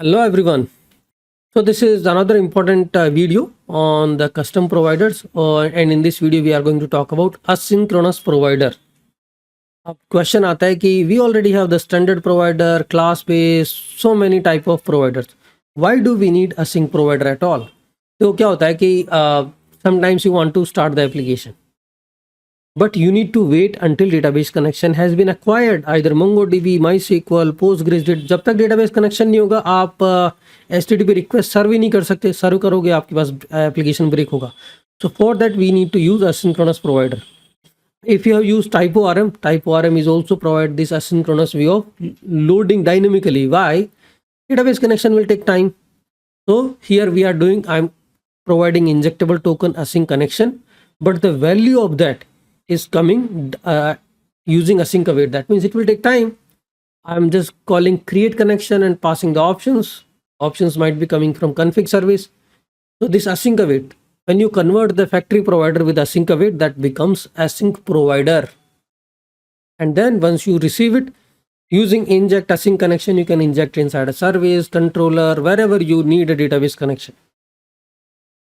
Hello everyone. So this is another important video on the custom providers and in this video we are going to talk about asynchronous provider. अब question आता है कि we already have the standard provider, class based, so many type of providers. Why do we need async provider at all? तो क्या होता है कि sometimes you want to start the application. But you need to wait until database connection has been acquired. Either MongoDB, MySQL, Postgres. जब तक database connection नहीं होगा आप HTTP request सर्व ही नहीं कर सकते. सर्व करोगे आपके पास application break होगा. So for that we need to use asynchronous provider. If you have used TypeORM is also provide this asynchronous way of loading dynamically. Why? Database connection will take time. So here we are doing, I'm providing injectable token async connection, but the value of that is coming using async await. That means it will take time. I'm just calling create connection and passing the options. Options might be coming from config service. So this async await, when you convert the factory provider with async await, that becomes async provider. And then once you receive it, using inject async connection, you can inject inside a service, controller, wherever you need a database connection.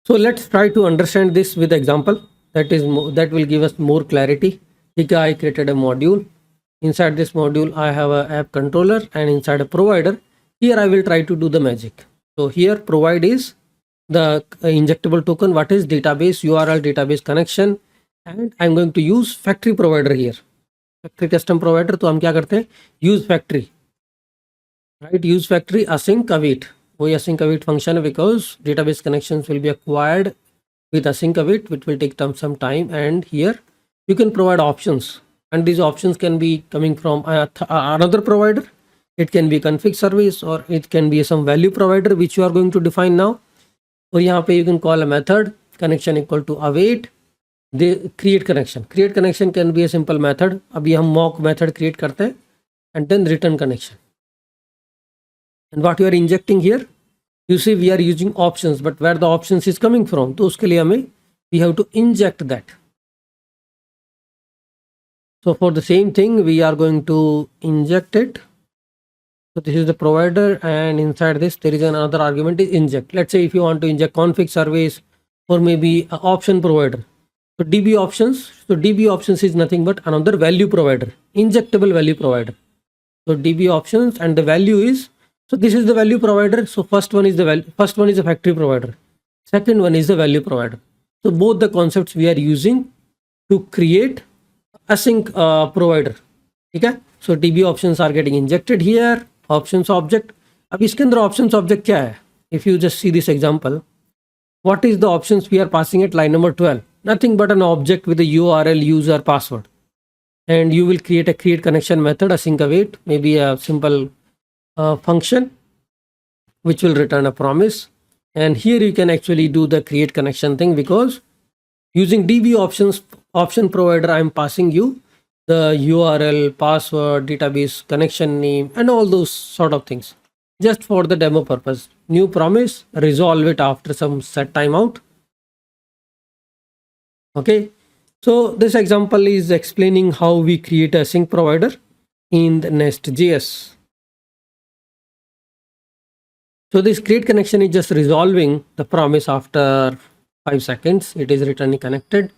So let's try to understand this with example. That will give us more clarity. Here I created a module. Inside this module I have a app controller, and inside a provider here I will try to do the magic. So here provide is the injectable token, what is database URL database connection, and I'm going to use factory provider here. Factory custom provider, तो हम क्या करते हैं, use factory, right? Use factory async await, वही async await function है, because database connections will be acquired with async await, which will take some time. And here you can provide options, and these options can be coming from another provider. It can be config service, or it can be some value provider which you are going to define now. और यहाँ पे you can call a method connection equal to await the create connection. Create connection can be a simple method. अभी हम mock method create करते हैं, and then return connection. And what you are injecting here, you see we are using options, but where the options is coming from, तो उसके लिए हमें we have to inject that. So for the same thing we are going to inject it. So this is the provider, and inside this there is another argument is inject. Let's say if you want to inject config service or maybe option provider. So DB options. So DB options is nothing but another value provider, injectable value provider. So DB options, and the value is, so this is the value provider. So first one is a factory provider. Second one is the value provider. So both the concepts we are using to create async provider. Okay. So DB options are getting injected here. Options object. अब इसके अंदर options object क्या है? If you just see this example, what is the options we are passing at line number 12? Nothing but an object with a URL, user, password. And you will create a create connection method, async await, maybe a simple function which will return a promise. And here you can actually do the create connection thing, because using DB option provider, I'm passing you the URL, password, database connection name, and all those sort of things, just for the demo purpose. New promise, resolve it after some set timeout. Okay, so this example is explaining how we create a sync provider in the Nest.js. So this create connection is just resolving the promise after 5 seconds. It is returning connected,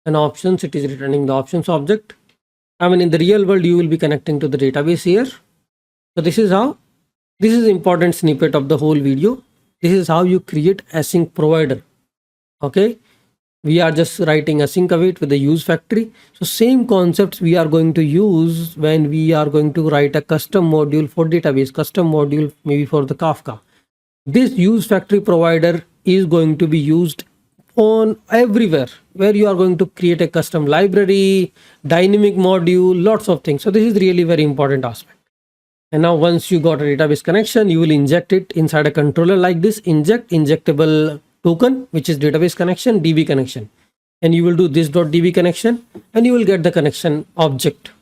and options, it is returning the options object. I mean, in the real world you will be connecting to the database here. So this is important snippet of the whole video. This is how you create async provider. Okay, we are just writing async await with the use factory. So same concepts we are going to use when we are going to write a custom module for database, custom module maybe for the Kafka. This use factory provider is going to be used on everywhere where you are going to create a custom library, dynamic module, lots of things. So this is really very important aspect. And now once you got a database connection, you will inject it inside a controller like this, injectable token, which is database connection, DB connection. And you will do this .db connection, and you will get the connection object.